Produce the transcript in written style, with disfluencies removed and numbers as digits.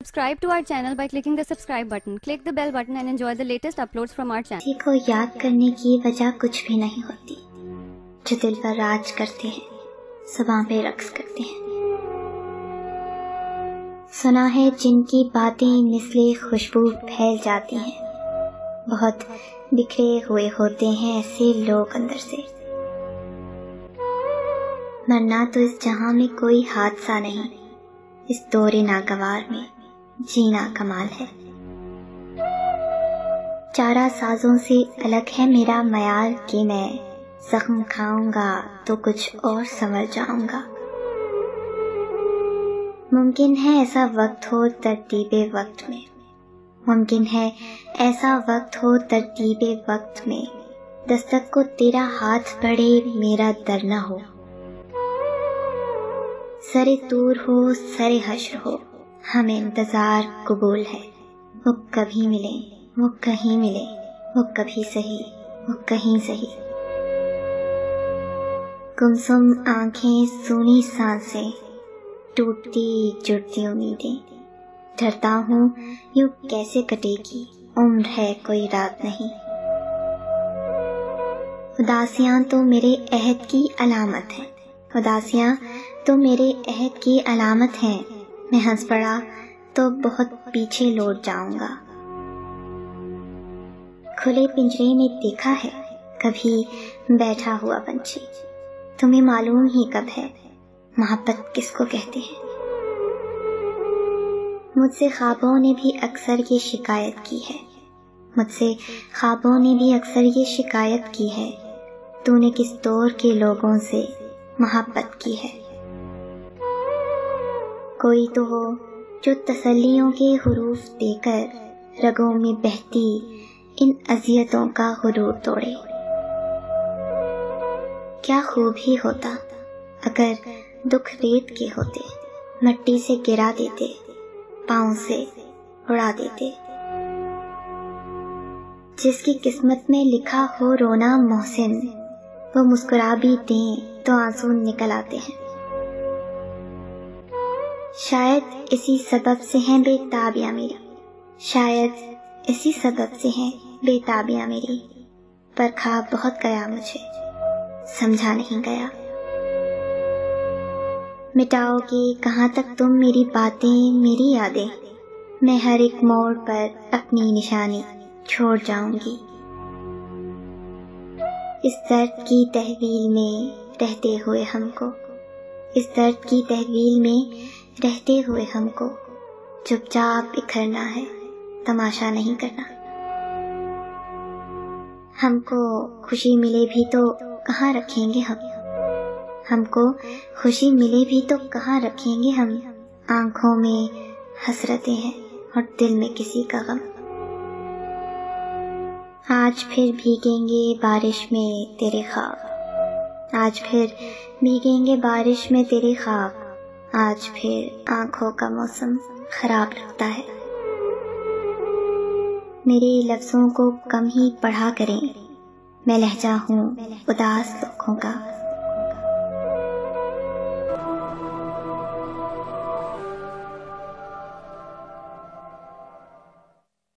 Subscribe to our channel by clicking the subscribe button. Click the bell button and enjoy the latest uploads from our channel. किसी को याद करने की वजह कुछ भी नहीं होती, जो दिल पर राज करते हैं, ज़ुबान पे रक्स करते हैं। सुना है जिनकी बातें मिसले खुशबू फैल जाती हैं, बहुत बिखरे हुए होते हैं ऐसे लोग अंदर से। मरना तो इस जहां में कोई हादसा नहीं, इस दौरे नागवार में जीना कमाल है। चारा साजों से अलग है मेरा मयाल कि मैं जख्म खाऊंगा तो कुछ और संवर जाऊंगा। मुमकिन है ऐसा वक्त हो तरतीबे वक्त में, मुमकिन है ऐसा वक्त हो तरतीबे वक्त में, दस्तक को तेरा हाथ बढ़े मेरा दर न हो। सरे दूर हो सरे हश्र हो, हमें इंतजार कबूल है। वो कभी मिले वो कहीं मिले, वो कभी सही वो कहीं सही। गुमसुम आंखें सूनी सांसें, टूटती जुड़ती उम्मीदें, डरता हूँ यूं कैसे कटेगी उम्र है कोई रात नहीं। उदासियां तो मेरे अहद की अलामत है, उदासियां तो मेरे अहद की अलामत है। मैं हंस पड़ा तो बहुत पीछे लौट जाऊंगा। खुले पिंजरे में देखा है कभी बैठा हुआ पंछी, तुम्हें मालूम ही कब है मोहब्बत किसको कहते हैं। मुझसे ख्वाबों ने भी अक्सर ये शिकायत की है, मुझसे ख्वाबों ने भी अक्सर ये शिकायत की है, तूने किस दौर के लोगों से मोहब्बत की है। कोई तो हो जो तसल्लियों के हुरूफ देकर रगों में बहती इन अज़ियतों का गुरूर तोड़े। क्या खूब ही होता अगर दुख रेत के होते, मिट्टी से गिरा देते, पाँव से उड़ा देते। जिसकी किस्मत में लिखा हो रोना मोहसिन, वो मुस्कुरा भी दें तो आंसू निकल आते हैं। शायद इसी सबब से है बेताबियां मेरी, शायद इसी सबब से है बेताबियां मेरी, पर खा बहुत गया मुझे समझा नहीं गया। मिटाओगे कहाँ तक तुम मेरी बातें मेरी यादें, मैं हर एक मोड़ पर अपनी निशानी छोड़ जाऊंगी। इस दर्द की तहवील में रहते हुए हमको, इस दर्द की तहवील में रहते हुए हमको चुपचाप बिखरना है, तमाशा नहीं करना। हमको खुशी मिले भी तो कहाँ रखेंगे हम, हमको खुशी मिले भी तो कहाँ रखेंगे हम। आंखों में हसरतें हैं और दिल में किसी का गम। आज फिर भीगेंगे बारिश में तेरे ख्वाब, आज फिर भीगेंगे बारिश में तेरे ख्वाब। आज फिर आंखों का मौसम खराब लगता है। मेरे लफ्जों को कम ही पढ़ा करें, मैं लहजा हूँ उदास दुखों का।